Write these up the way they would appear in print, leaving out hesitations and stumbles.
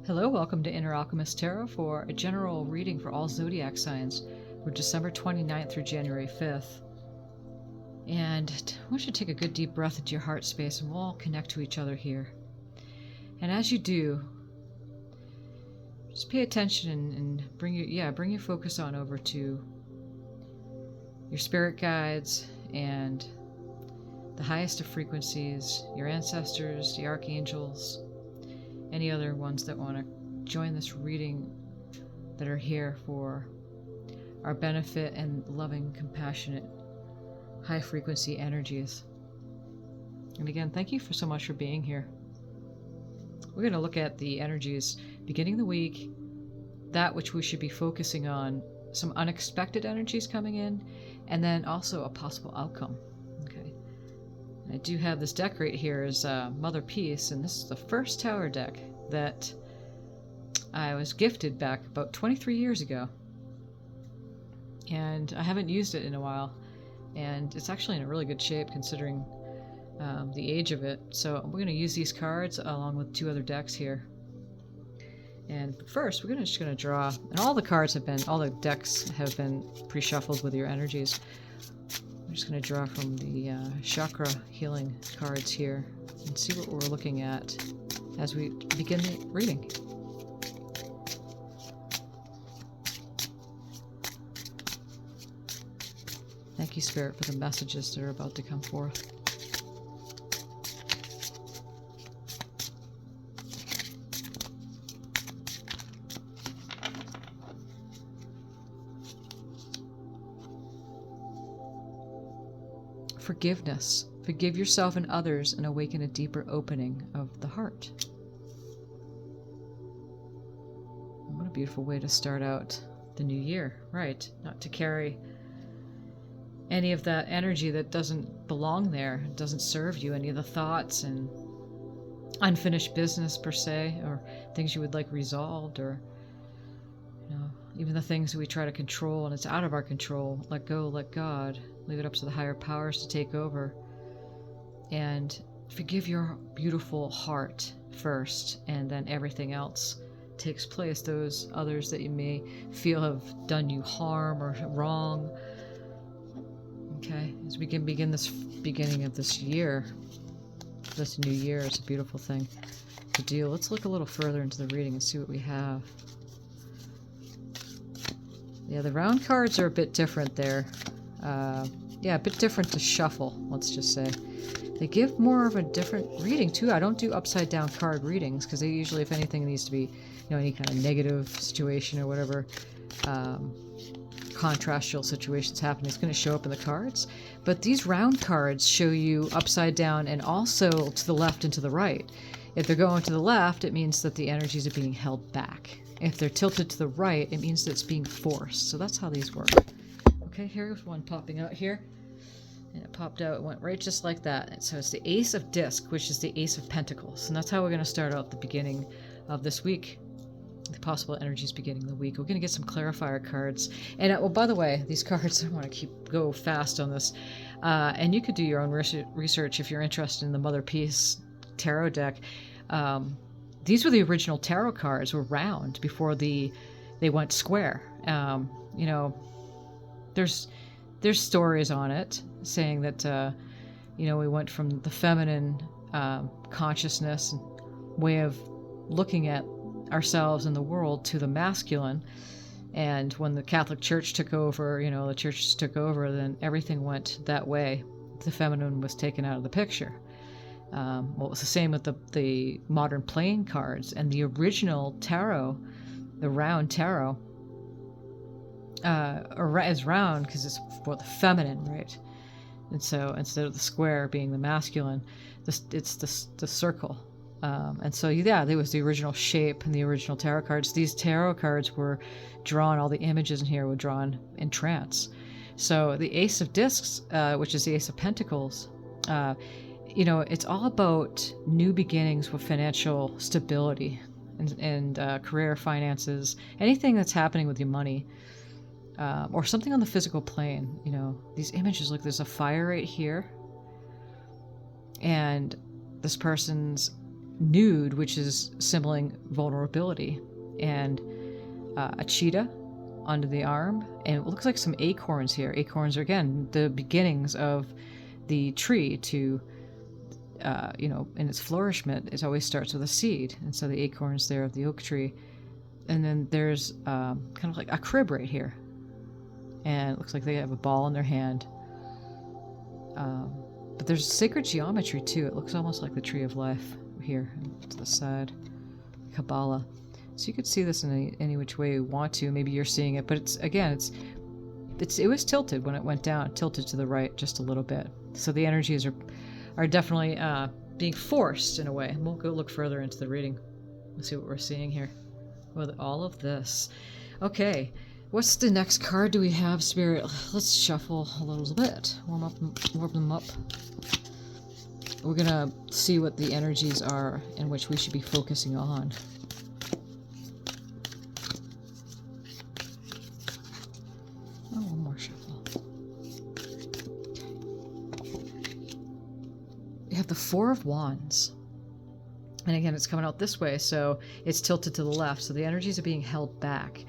Hello, welcome to Inner Alchemist Tarot for a general reading for all zodiac signs for December 29th through January 5th. And I want you to take a good deep breath into your heart space and we'll all connect to each other here. And as you do, just pay attention and bring your focus on over to your spirit guides and the highest of frequencies, your ancestors, the archangels, any other ones that want to join this reading that are here for our benefit and loving, compassionate, high frequency energies. And again, thank you so much for being here. We're going to look at the energies beginning the week, that which we should be focusing on, some unexpected energies coming in, and then also a possible outcome. I do have this deck right here as Mother Peace, and this is the first Tower deck that I was gifted back about 23 years ago. And I haven't used it in a while, and it's actually in a really good shape considering the age of it. So we're going to use these cards along with two other decks here. And first, we're just going to draw, and all the decks have been pre-shuffled with your energies. I'm just going to draw from the chakra healing cards here and see what we're looking at as we begin the reading. Thank you, Spirit, for the messages that are about to come forth. Forgiveness. Forgive yourself and others and awaken a deeper opening of the heart. What a beautiful way to start out the new year, right? Not to carry any of that energy that doesn't belong there, doesn't serve you, any of the thoughts and unfinished business per se, or things you would like resolved, or even the things that we try to control and it's out of our control. Let go, let God. Leave it up to the higher powers to take over. And forgive your beautiful heart first, and then everything else takes place. Those others that you may feel have done you harm or wrong. Okay, as we can begin this beginning of this year, this new year is a beautiful thing to do. Let's look a little further into the reading and see what we have. Yeah, the round cards are a bit different there. A bit different to shuffle, let's just say. They give more of a different reading, too. I don't do upside-down card readings, because they usually, if anything, needs to be, any kind of negative situation or whatever, contrastial situations happen, it's going to show up in the cards. But these round cards show you upside down and also to the left and to the right. If they're going to the left, it means that the energies are being held back. If they're tilted to the right, it means that it's being forced. So that's how these work. Okay, here's one popping out here. And it popped out, it went right just like that. And so it's the Ace of Disc, which is the Ace of Pentacles. And that's how we're going to start out the beginning of this week. The possible energies beginning the week. We're going to get some clarifier cards. And by the way, these cards, I want to go fast on this. And you could do your own research if you're interested in the Mother Peace tarot deck. These were the original tarot cards, were round before they went square. There's stories on it saying that we went from the feminine consciousness and way of looking at ourselves and the world to the masculine, and when the Catholic Church took over, the churches took over, then everything went that way. The feminine was taken out of the picture. It was the same with the modern playing cards and the original tarot, the round tarot. Is round because it's for the feminine, right? And so instead of the square being the masculine, it's the circle. And so there was the original shape and the original tarot cards. These tarot cards were drawn, all the images in here were drawn in trance. So the Ace of Discs, which is the Ace of Pentacles, it's all about new beginnings with financial stability and career, finances, anything that's happening with your money. Or something on the physical plane. These images, look, there's a fire right here, and this person's nude, which is symboling vulnerability, and a cheetah under the arm, and it looks like some acorns here. Acorns are, again, the beginnings of the tree to, in its flourishment, it always starts with a seed, and so the acorns there of the oak tree. And then there's kind of like a crib right here, and it looks like they have a ball in their hand. But there's sacred geometry too. It looks almost like the tree of life here to the side. Kabbalah. So you could see this in any which way you want to. Maybe you're seeing it, but it was tilted when it went down, tilted to the right just a little bit. So the energies are definitely being forced in a way. And we'll go look further into the reading. Let's see what we're seeing here with all of this. Okay, what's the next card do we have, Spirit? Let's shuffle a little bit. Warm them up. We're gonna see what the energies are in which we should be focusing on. Oh, one more shuffle. We have the Four of Wands. And again, it's coming out this way, so it's tilted to the left, so the energies are being held back.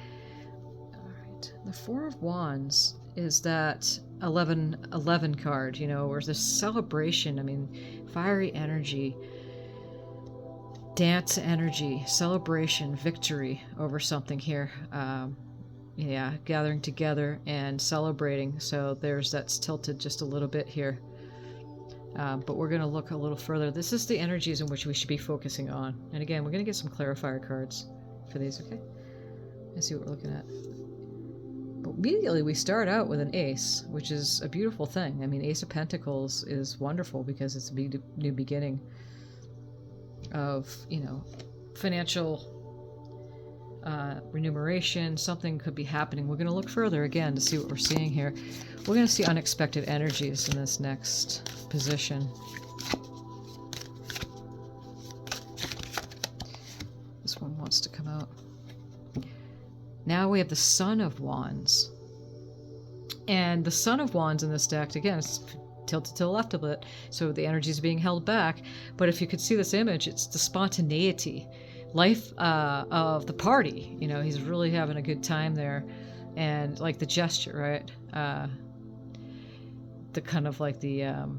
All right. The Four of Wands is that 11 card, where there's celebration. I mean, fiery energy, dance energy, celebration, victory over something here. Gathering together and celebrating. So that's tilted just a little bit here. But we're going to look a little further. This is the energies in which we should be focusing on. And again, we're going to get some clarifier cards for these, okay? Let's see what we're looking at. But immediately we start out with an ace, which is a beautiful thing. I mean, Ace of Pentacles is wonderful because it's a new beginning of, financial remuneration. Something could be happening. We're going to look further again to see what we're seeing here. We're going to see unexpected energies in this next position. This one wants to come out. Now we have the Son of Wands. And the Son of Wands in this deck, again, it's tilted to the left a bit, so the energy is being held back. But if you could see this image, it's the spontaneity, life of the party. He's really having a good time there. And like the gesture, right? The kind of like the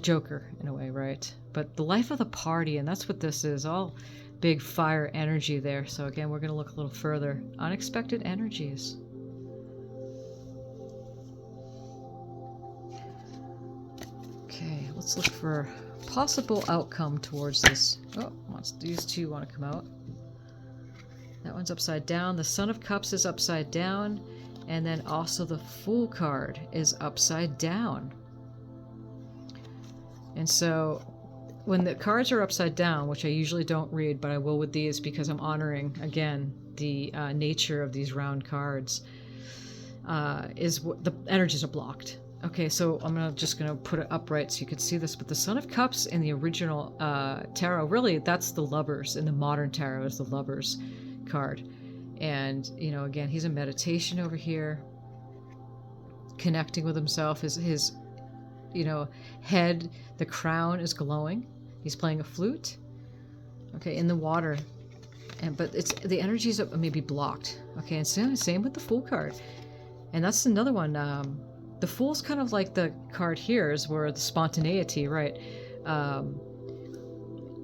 Joker in a way, right? But the life of the party, and that's what this is, all big fire energy there. So again, we're going to look a little further. Unexpected energies. Okay, let's look for possible outcome towards this. Oh, these two want to come out. That one's upside down. The Son of Cups is upside down. And then also the Fool card is upside down. And so when the cards are upside down, which I usually don't read, but I will with these because I'm honoring, again, the nature of these round cards, is what the energies are blocked. Okay, so I'm just going to put it upright so you can see this. But the Son of Cups in the original tarot, really, that's the Lovers. In the modern tarot is the Lovers card. And, again, he's in meditation over here, connecting with himself. His head, the crown is glowing. He's playing a flute, okay, in the water. But the energies are maybe blocked, okay. And same with the Fool card. And that's another one. The Fool's kind of like the card here is where the spontaneity, right?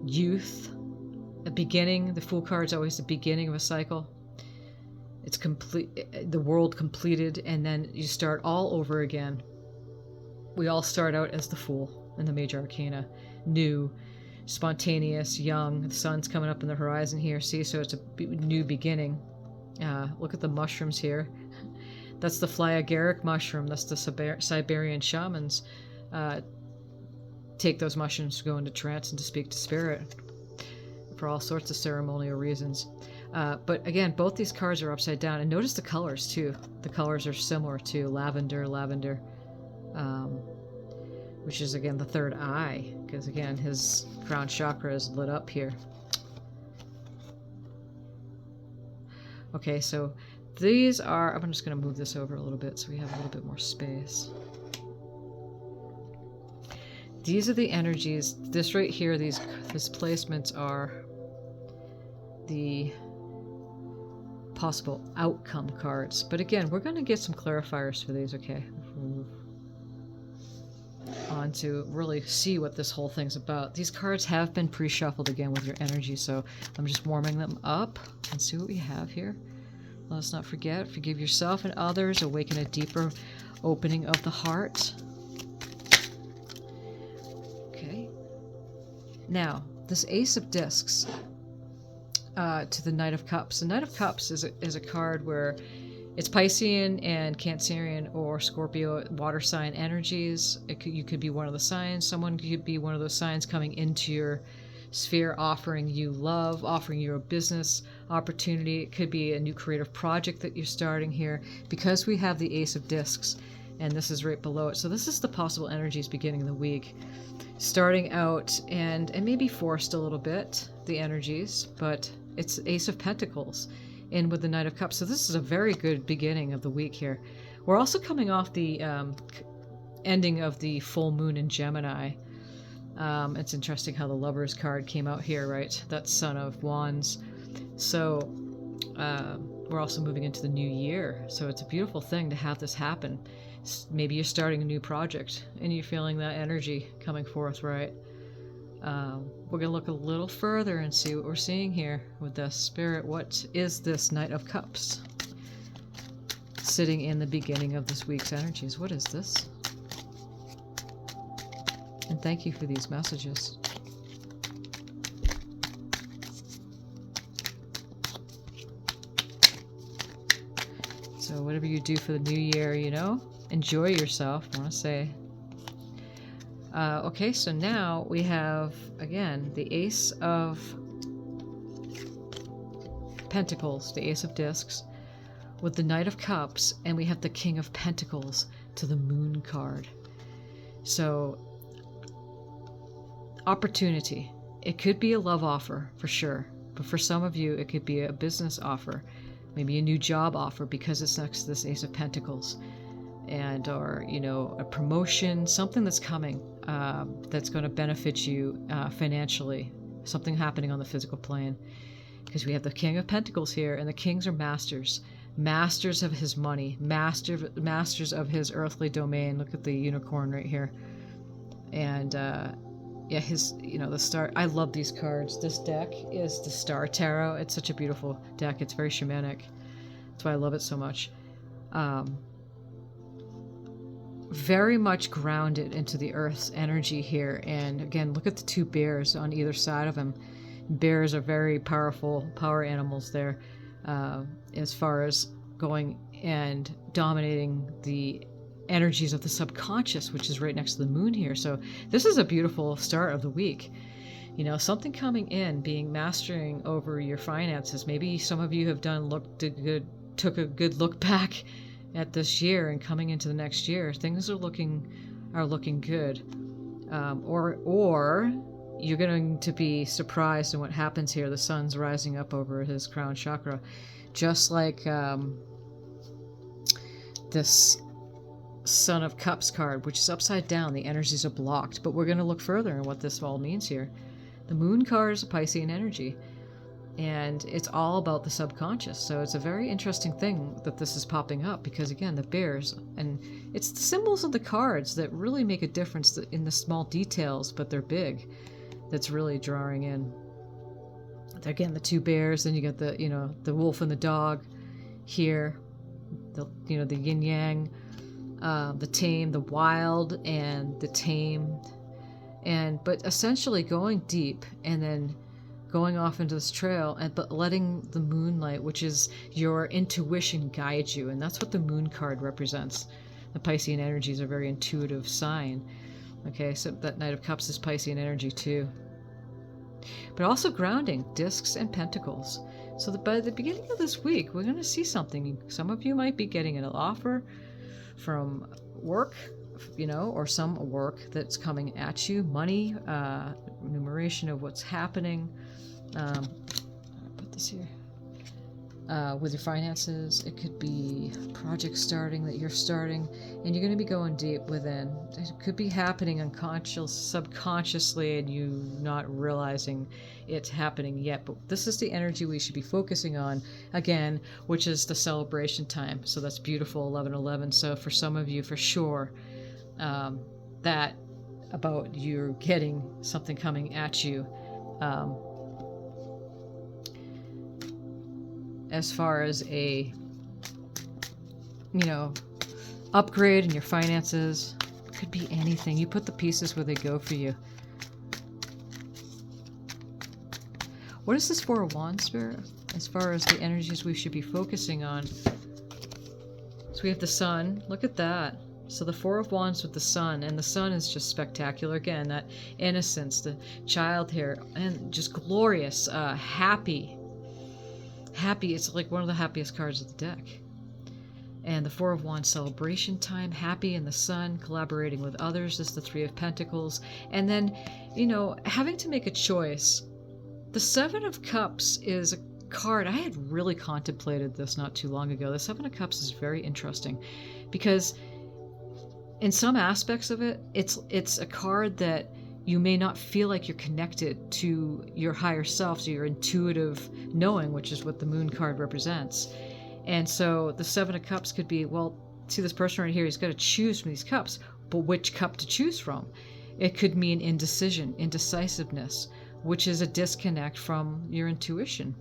Youth, a beginning. The Fool card's always the beginning of a cycle. It's complete, the world completed, and then you start all over again. We all start out as the Fool in the major arcana. New, spontaneous, young. The sun's coming up in the horizon here, see? So it's a new beginning. Look at the mushrooms here. That's the flyagaric mushroom. That's the Siberian shamans. Take those mushrooms to go into trance and to speak to spirit for all sorts of ceremonial reasons. But again, both these cards are upside down. And notice the colors, too. The colors are similar to lavender, which is, again, the third eye. Because, again, his crown chakra is lit up here. Okay, so these are... I'm just going to move this over a little bit so we have a little bit more space. these are the energies. This right here, these placements are the possible outcome cards. But again, we're going to get some clarifiers for these, okay? We'll move on to really see what this whole thing's about. These cards have been pre-shuffled again with your energy, so I'm just warming them up and see what we have here. Let's not forget, forgive yourself and others, awaken a deeper opening of the heart. Okay. Now, this Ace of Discs to the Knight of Cups. The Knight of Cups is a card where it's Piscean and Cancerian or Scorpio water sign energies. You could be one of the signs. Someone could be one of those signs coming into your sphere, offering you love, offering you a business opportunity. It could be a new creative project that you're starting here. Because we have the Ace of Discs, and this is right below it. So this is the possible energies beginning of the week. Starting out, and maybe forced a little bit, the energies, but it's Ace of Pentacles in with the Knight of Cups. So this is a very good beginning of the week here. We're also coming off the ending of the full moon in Gemini. It's interesting how the Lovers card came out here, right? That's Son of Wands. So we're also moving into the new year. So it's a beautiful thing to have this happen. Maybe you're starting a new project and you're feeling that energy coming forth, right? We're going to look a little further and see what we're seeing here with the Spirit. What is this Knight of Cups sitting in the beginning of this week's energies? What is this? And thank you for these messages. So whatever you do for the new year, you know, enjoy yourself, I want to say. Okay, so now we have, again, the Ace of Pentacles, the Ace of Discs, with the Knight of Cups, and we have the King of Pentacles to the Moon card. So, opportunity. It could be a love offer, for sure. But for some of you, it could be a business offer. Maybe a new job offer because it's next to this Ace of Pentacles. And, or, you know, a promotion, something that's coming that's going to benefit you financially. Something happening on the physical plane. Because we have the King of Pentacles here, and the Kings are masters. Masters of his money. Masters of his earthly domain. Look at the unicorn right here. And, yeah, the star. I love these cards. This deck is the Star Tarot. It's such a beautiful deck. It's very shamanic. That's why I love it so much. Very much grounded into the Earth's energy here. And again, look at the two bears on either side of him. Bears are very powerful power animals there, as far as going and dominating the energies of the subconscious, which is right next to the moon here. So this is a beautiful start of the week. You know, something coming in, being over your finances. Maybe some of you have took a good look back at this year, and coming into the next year, things are looking good. Or you're going to be surprised in what happens here. The sun's rising up over his crown chakra, just like this Son of Cups card, which is upside down. The energies are blocked, but we're going to look further in what this all means here. The Moon card is a Piscean energy, and it's all about the subconscious. So it's a very interesting thing that this is popping up, because again, the bears, and it's the symbols of the cards that really make a difference in the small details, but they're big. That's really drawing in. Again, the two bears, then you got the wolf and the dog here, the yin yang, the tame, the wild, and the tamed, but essentially going deep and then going off into this trail, but letting the moonlight, which is your intuition, guide you. And that's what the Moon card represents. The Piscean energy is a very intuitive sign. Okay, so that Knight of Cups is Piscean energy too. But also grounding, discs and pentacles. So by the beginning of this week, we're going to see something. Some of you might be getting an offer from work, or some work that's coming at you. Money, enumeration of what's happening. I'll put this here. with your finances. It could be projects starting that you're starting, and you're going to be going deep within. It could be happening subconsciously, and you not realizing it's happening yet. But this is the energy we should be focusing on again, which is the celebration time. So that's beautiful, 11:11. So for some of you, for sure, that about you getting something coming at you. As far as a, upgrade in your finances, could be anything. You put the pieces where they go for you. What is this Four of Wands, Spirit? As far as the energies we should be focusing on. So we have the Sun. Look at that. So the Four of Wands with the Sun, and the Sun is just spectacular. Again, that innocence, the child here, and just glorious, happy. Happy, it's like one of the happiest cards of the deck. And the Four of Wands, celebration time, happy in the Sun, collaborating with others. This is the Three of Pentacles. And then, having to make a choice. The Seven of Cups is a card. I had really contemplated this not too long ago. The Seven of Cups is very interesting because in some aspects of it, it's a card that you may not feel like you're connected to your higher self, to your intuitive knowing, which is what the Moon card represents. And so the Seven of Cups could be, well, see this person right here, he's got to choose from these cups, but which cup to choose from? It could mean indecision, indecisiveness, which is a disconnect from your intuition.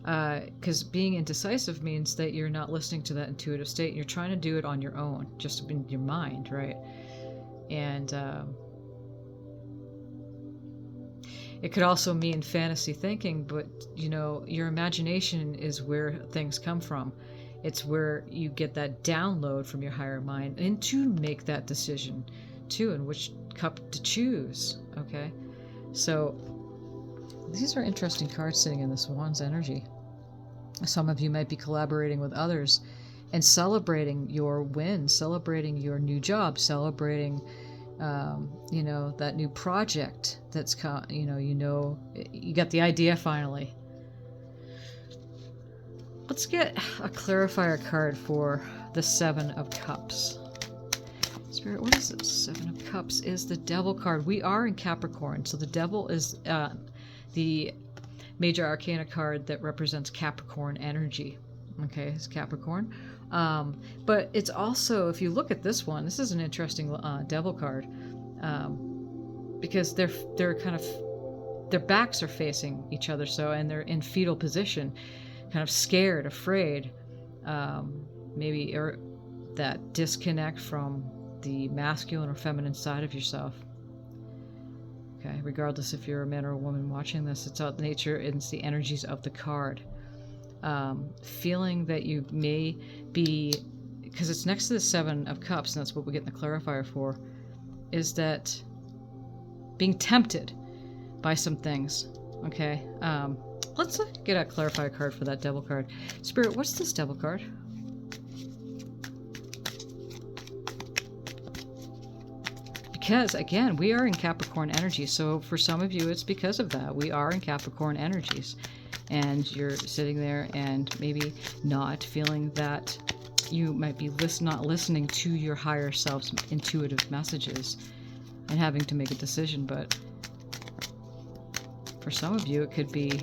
Because being indecisive means that you're not listening to that intuitive state. You're trying to do it on your own, just in your mind, right? And it could also mean fantasy thinking, but your imagination is where things come from. It's where you get that download from your higher mind and to make that decision too, and which cup to choose. Okay, so these are interesting cards sitting in this Wands energy. Some of you might be collaborating with others and celebrating your win, celebrating your new job, celebrating that new project that's you got the idea finally. Let's get a clarifier card for the Seven of Cups. Spirit, what is it? Seven of Cups is the Devil card. We are in Capricorn, so the Devil is the major arcana card that represents Capricorn energy. Okay, it's Capricorn. But it's also, if you look at this one, this is an interesting Devil card, because they're kind of, their backs are facing each other, and they're in fetal position, kind of scared, afraid, maybe or that disconnect from the masculine or feminine side of yourself. Okay, regardless if you're a man or a woman watching this, it's out nature, it's the energies of the card. Feeling that you may be, because it's next to the Seven of Cups, and that's what we're getting the clarifier for, is that being tempted by some things. Okay, let's get a clarifier card for that Devil card. Spirit, what's this Devil card? Because, again, we are in Capricorn energy, so for some of you, it's because of that. We are in Capricorn energies, and you're sitting there and maybe not feeling that you might be not listening to your higher self's intuitive messages and having to make a decision. But for some of you, it could be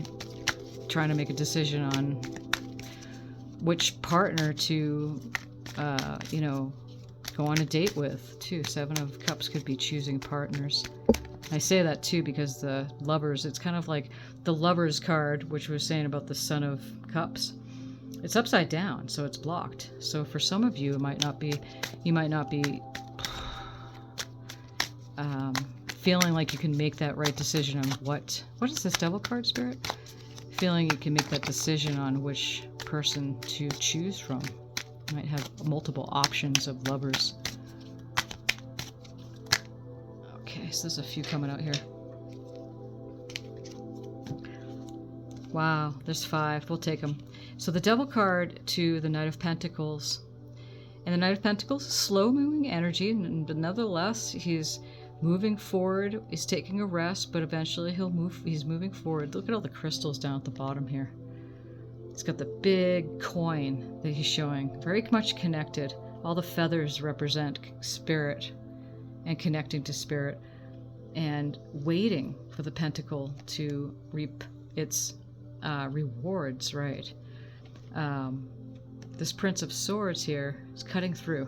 trying to make a decision on which partner to, go on a date with, too. Seven of Cups could be choosing partners. I say that, too, because the Lovers, it's kind of like the Lovers card, which we were saying about the Son of Cups. It's upside down, so it's blocked. So for some of you, you might not be feeling like you can make that right decision on what is this Devil card, Spirit? Feeling you can make that decision on which person to choose from. You might have multiple options of lovers. Okay, so there's a few coming out here. Wow, there's 5. We'll take them. So the Devil card to the Knight of Pentacles. And the Knight of Pentacles is slow-moving energy, but nevertheless, he's moving forward. He's taking a rest, but eventually he's moving forward. Look at all the crystals down at the bottom here. He's got the big coin that he's showing, very much connected. All the feathers represent spirit and connecting to spirit, and waiting for the pentacle to reap its rewards, right? This Prince of Swords here is cutting through,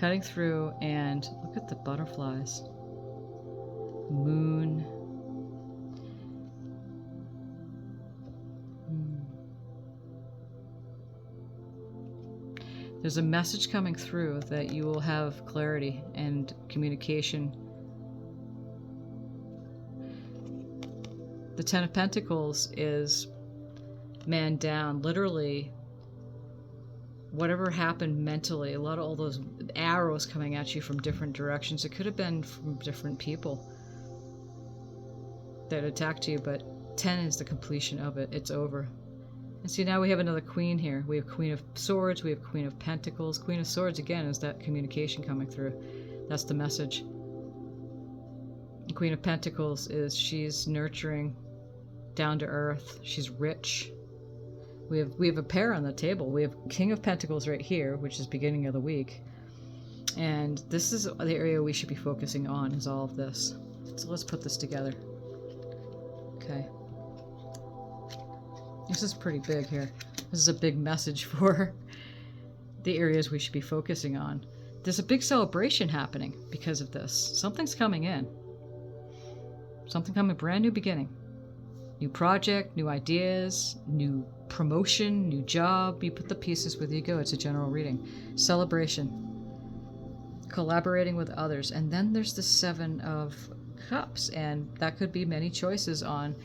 and look at the butterflies. Moon. There's a message coming through that you will have clarity and communication. The Ten of Pentacles is man down, literally. Whatever happened mentally, a lot of all those arrows coming at you from different directions, it could have been from different people that attacked you, but 10 is the completion of it. It's over. And see, now we have another queen here. We have Queen of Swords, we have Queen of Pentacles. Queen of Swords, again, is that communication coming through. That's the message. The Queen of Pentacles is she's nurturing, down to earth, she's rich. We have a pair on the table. We have King of Pentacles right here, which is beginning of the week. And this is the area we should be focusing on, is all of this. So let's put this together. Okay. This is pretty big here. This is a big message for the areas we should be focusing on. There's a big celebration happening because of this. Something's coming in. Something coming, brand new beginning. New project, new ideas, new promotion, new job. You put the pieces with you go. It's a general reading. Celebration. Collaborating with others. And then there's the Seven of Cups. And that could be many choices on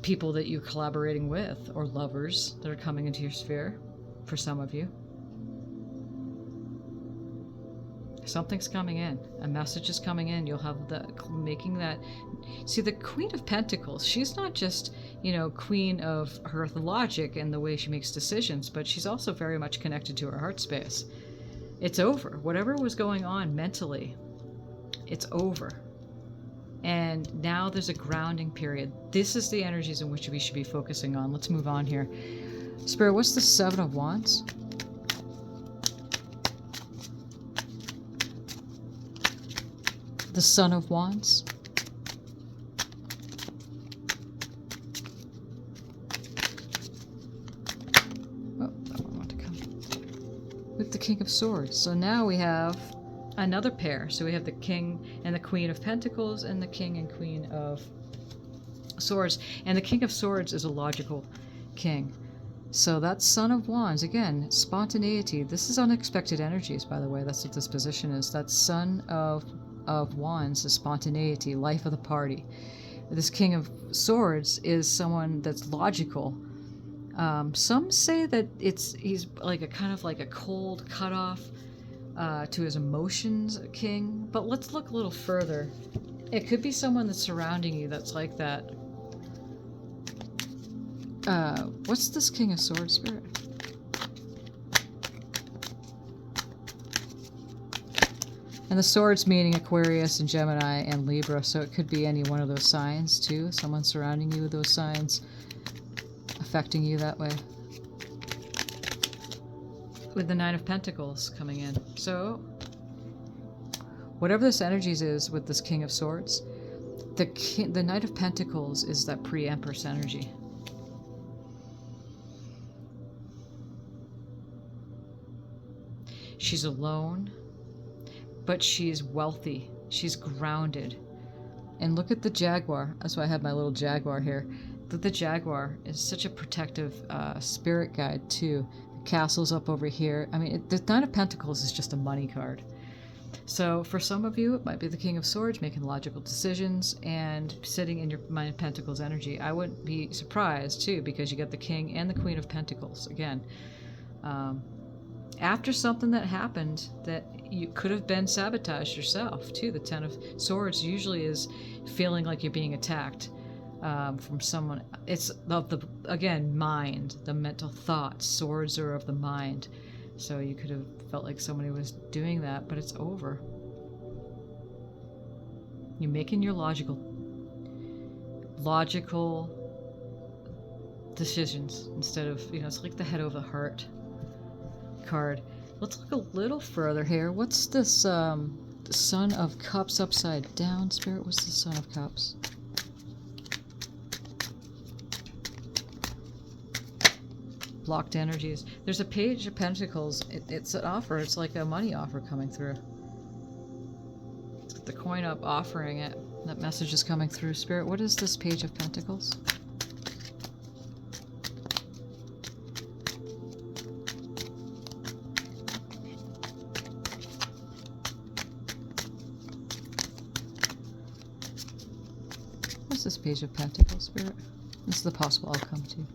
people that you're collaborating with, or lovers that are coming into your sphere for some of you. Something's coming in. A message is coming in. You'll have the making that. See, the Queen of Pentacles, she's not just, queen of her logic and the way she makes decisions, but she's also very much connected to her heart space. It's over. Whatever was going on mentally, it's over. And now there's a grounding period. This is the energies in which we should be focusing on. Let's move on here. Spirit, what's the Seven of Wands? The Son of Wands? Oh, that one want to come. With the King of Swords. So now we have another pair. So we have the King and the Queen of Pentacles and the King and Queen of Swords. And the King of Swords is a logical king. So that Son of Wands, again, spontaneity. This is unexpected energies, by the way. That's what this position is. That Son of Wands is spontaneity, life of the party. This King of Swords is someone that's logical. Some say that he's like a kind of like a cold cutoff to his emotions king, but let's look a little further. It could be someone that's surrounding you that's like that. What's this King of Swords, Spirit? And the swords meaning Aquarius and Gemini and Libra, so it could be any one of those signs too. Someone surrounding you with those signs, affecting you that way. With the Nine of Pentacles coming in. So, whatever this energies is with this King of Swords, the Knight of Pentacles is that pre-Empress energy. She's alone, but she's wealthy. She's grounded. And look at the Jaguar. That's why I have my little Jaguar here. The Jaguar is such a protective spirit guide too. The castle's up over here. I mean, the Nine of Pentacles is just a money card. So for some of you, it might be the King of Swords making logical decisions and sitting in your Nine of Pentacles energy. I wouldn't be surprised too, because you got the King and the Queen of Pentacles again. After something that happened that you could have been sabotaged yourself too. The Ten of Swords usually is feeling like you're being attacked from someone. It's of the, again, mind, the mental thoughts. Swords are of the mind. So you could have felt like somebody was doing that, but it's over. You're making your logical decisions instead of, it's like the head over the heart card. Let's look a little further here. What's this Son of Cups upside down, Spirit? What's the Son of Cups? Blocked energies. There's a Page of Pentacles. It's an offer. It's like a money offer coming through. The coin up offering it. That message is coming through, Spirit. What is this Page of Pentacles? What's this Page of Pentacles, Spirit? This is the possible outcome, too.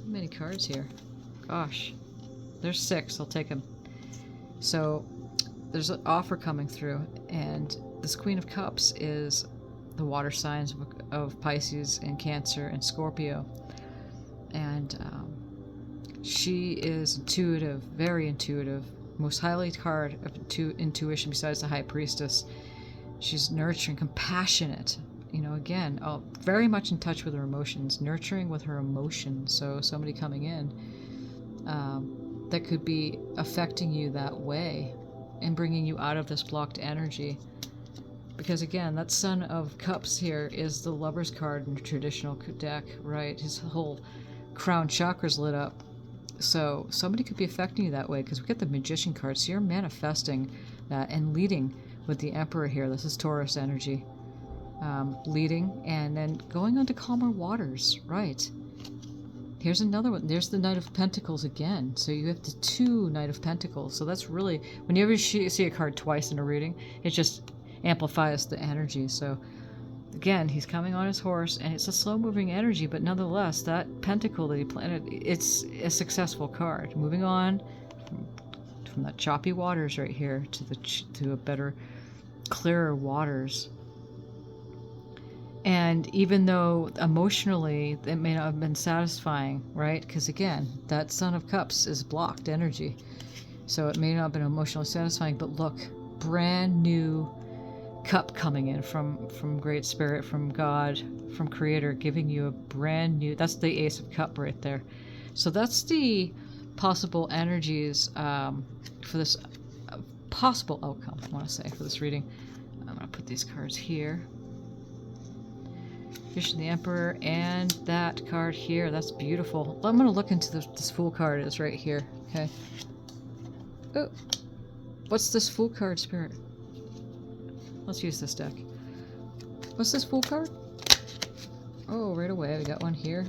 Many cards here. Gosh. There's 6. I'll take them. So, there's an offer coming through, and this Queen of Cups is the water signs of Pisces and Cancer and Scorpio. And she is intuitive, very intuitive, most highly card of intuition besides the High Priestess. She's nurturing, compassionate. Again, very much in touch with her emotions, nurturing with her emotions. So somebody coming in that could be affecting you that way and bringing you out of this blocked energy. Because again, that Son of Cups here is the Lover's card in the traditional deck, right? His whole crown chakra's lit up. So somebody could be affecting you that way because we get the Magician card. So you're manifesting that and leading with the Emperor here. This is Taurus energy. Leading and then going on to calmer waters, right? Here's another one. There's the Knight of Pentacles again. So you have the 2 Knight of Pentacles. So that's really, whenever you see a card twice in a reading, it just amplifies the energy. So again, he's coming on his horse, and it's a slow-moving energy, but nonetheless, that pentacle that he planted, it's a successful card. Moving on from that choppy waters right here to a better, clearer waters. And even though emotionally it may not have been satisfying, right? Because again, that Son of Cups is blocked energy. So it may not have been emotionally satisfying, but look, brand new cup coming in from Great Spirit, from God, from Creator, giving you a brand new, that's the Ace of Cup right there. So that's the possible energies for this possible outcome, I want to say, for this reading. I'm going to put these cards here. Fish and the Emperor, and that card here. That's beautiful. I'm going to look into this Fool card. It's right here. Okay. Oh, what's this Fool card, Spirit? Let's use this deck. What's this Fool card? Oh, right away. We got one here.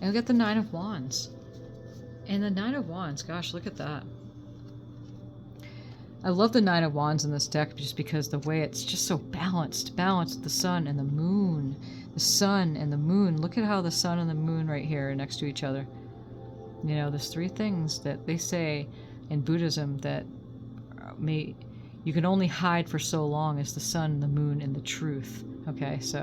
And we got the 9 of Wands. And the 9 of Wands, gosh, look at that. I love the 9 of Wands in this deck just because the way it's just so balanced. Balanced with the sun and the moon. The sun and the moon. Look at how the sun and the moon right here are next to each other. There's 3 things that they say in Buddhism that you can only hide for so long as the sun, the moon, and the truth. Okay, so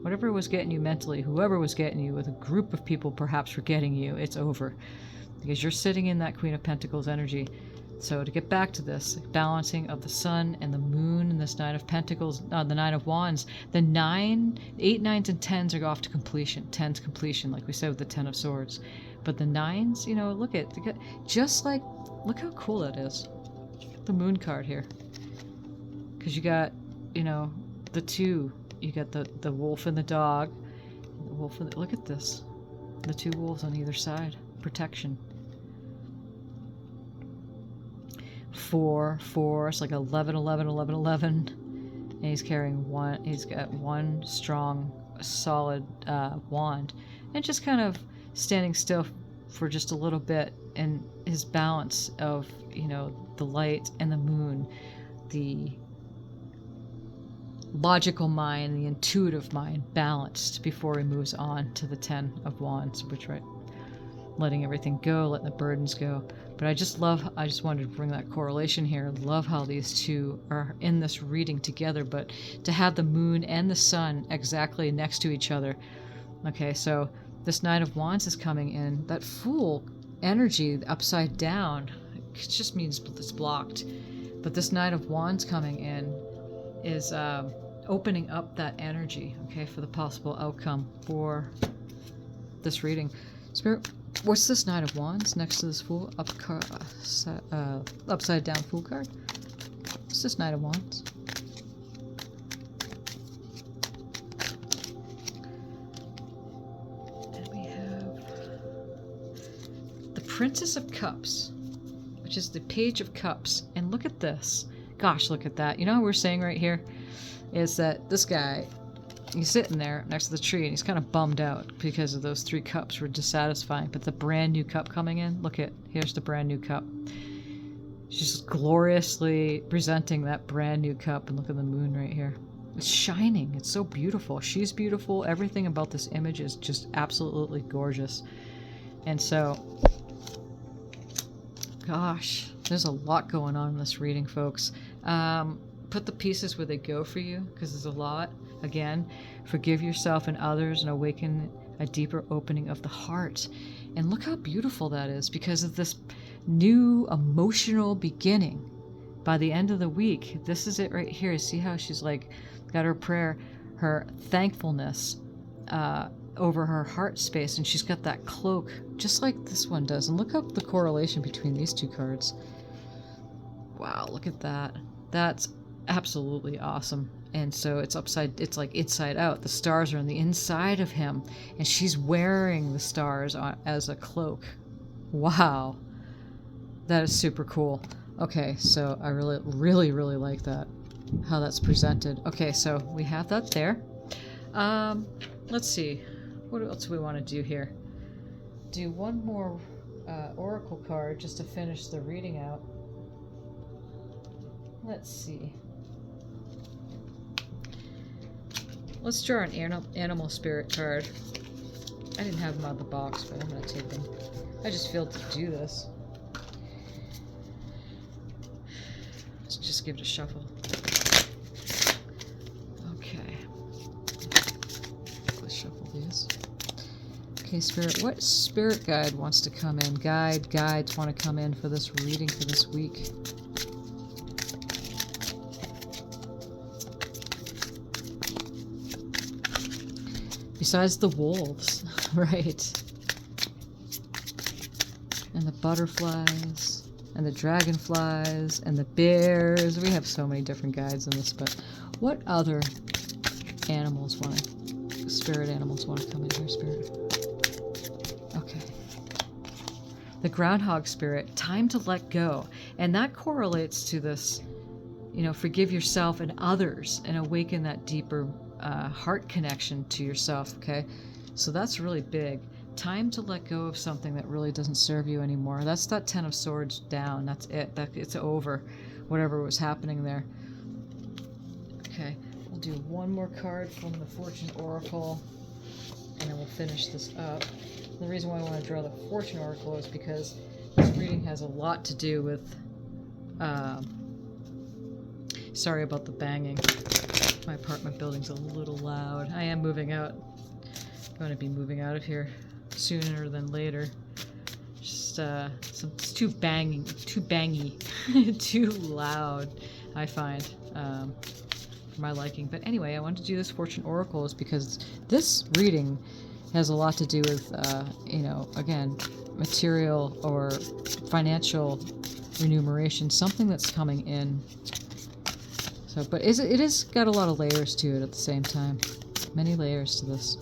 whatever was getting you mentally, whoever was getting you, with a group of people perhaps were getting you, it's over. Because you're sitting in that Queen of Pentacles energy. So to get back to this balancing of the sun and the moon and this 9 of Pentacles, the 9 of Wands, the 8, 9s, and 10s are off to completion. 10's completion, like we said with the 10 of Swords. But the 9s, look how cool that is. The Moon card here. Because you got, the 2. You got the wolf and the dog. The wolf and look at this. The 2 wolves on either side. Protection. 4, it's like 11, 11, 11, 11. And he's carrying one, he's got one strong, solid wand. And just kind of standing still for just a little bit. And his balance of, the light and the moon, the logical mind, the intuitive mind balanced before he moves on to the 10 of Wands, which, right, letting everything go, letting the burdens go. But I just wanted to bring that correlation here. Love how these 2 are in this reading together, but to have the moon and the sun exactly next to each other. Okay, so this 9 of Wands is coming in. That Fool energy upside down, it just means it's blocked. But this 9 of Wands coming in is opening up that energy, okay, for the possible outcome for this reading. Spirit, what's this Knight of Wands next to this Fool upside down Fool card? What's this Knight of Wands? And we have the Princess of Cups, which is the Page of Cups. And look at this. Gosh, look at that. You know what we're saying right here? Is that this guy, he's sitting there next to the tree and he's kind of bummed out because of those 3 cups were dissatisfying. But the brand new cup coming in, look at, here's the brand new cup. She's just gloriously presenting that brand new cup, and look at the moon right here. It's shining. It's so beautiful. She's beautiful. Everything about this image is just absolutely gorgeous. And so, gosh, there's a lot going on in this reading, folks. Put the pieces where they go for you, because there's a lot. Again, forgive yourself and others and awaken a deeper opening of the heart. And look how beautiful that is, because of this new emotional beginning. By the end of the week, this is it right here. See how she's like got her prayer, her thankfulness over her heart space, and she's got that cloak just like this one does. And look up the correlation between these 2 cards. Wow, look at that. That's absolutely awesome. And so it's like inside out. The stars are on the inside of him, and she's wearing the stars as a cloak. Wow, that is super cool. Okay, so I really like that, how that's presented. Okay, so we have that there. Let's see, what else do we want to do here? Do one more oracle card just to finish the reading out. Let's see. Let's draw an animal spirit card. I didn't have them out of the box, but I'm going to take them. I just feel to do this. Let's just give it a shuffle. Okay. Let's shuffle these. Okay, Spirit, what spirit guide wants to come in? Guides want to come in for this reading for this week. Besides the wolves, right? And the butterflies, and the dragonflies, and the bears. We have so many different guides in this, but what other animals spirit animals want to come in here, Spirit? Okay. The groundhog spirit, time to let go. And that correlates to this, forgive yourself and others and awaken that deeper heart connection to yourself, okay? So that's really big. Time to let go of something that really doesn't serve you anymore. That's that 10 of Swords down. That's it. It's over. Whatever was happening there. Okay, we'll do one more card from the Fortune Oracle, and then we'll finish this up. The reason why I want to draw the Fortune Oracle is because this reading has a lot to do with... sorry about the banging. My apartment building's a little loud. I am moving out. I'm going to be moving out of here sooner than later. Just it's too bangy, too loud, I find, for my liking. But anyway, I wanted to do this Fortune Oracle is because this reading has a lot to do with, again, material or financial remuneration, something that's coming in. So, but it is got a lot of layers to it at the same time. Many layers to this.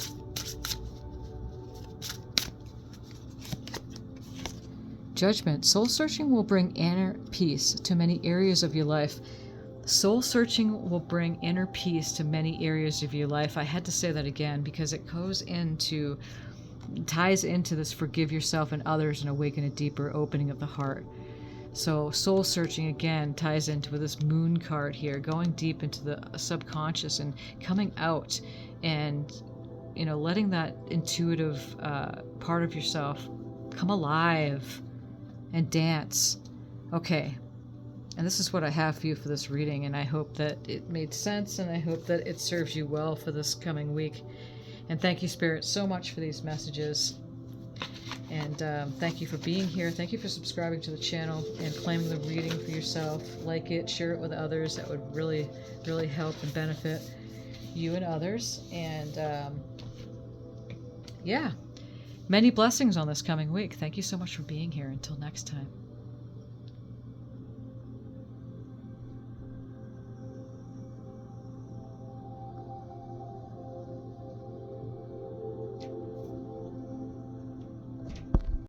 Judgment. Soul searching will bring inner peace to many areas of your life. Soul searching will bring inner peace to many areas of your life. I had to say that again because it ties into this forgive yourself and others and awaken a deeper opening of the heart. So soul searching again ties into this moon card here, going deep into the subconscious and coming out and, letting that intuitive part of yourself come alive and dance. Okay. And this is what I have for you for this reading, and I hope that it made sense, and I hope that it serves you well for this coming week. And thank you, Spirit, so much for these messages. And thank you for being here. Thank you for subscribing to the channel and claiming the reading for yourself. Like it, share it with others. That would really, really help and benefit. you and others. And yeah, many blessings on this coming week. Thank you so much for being here. Until next time.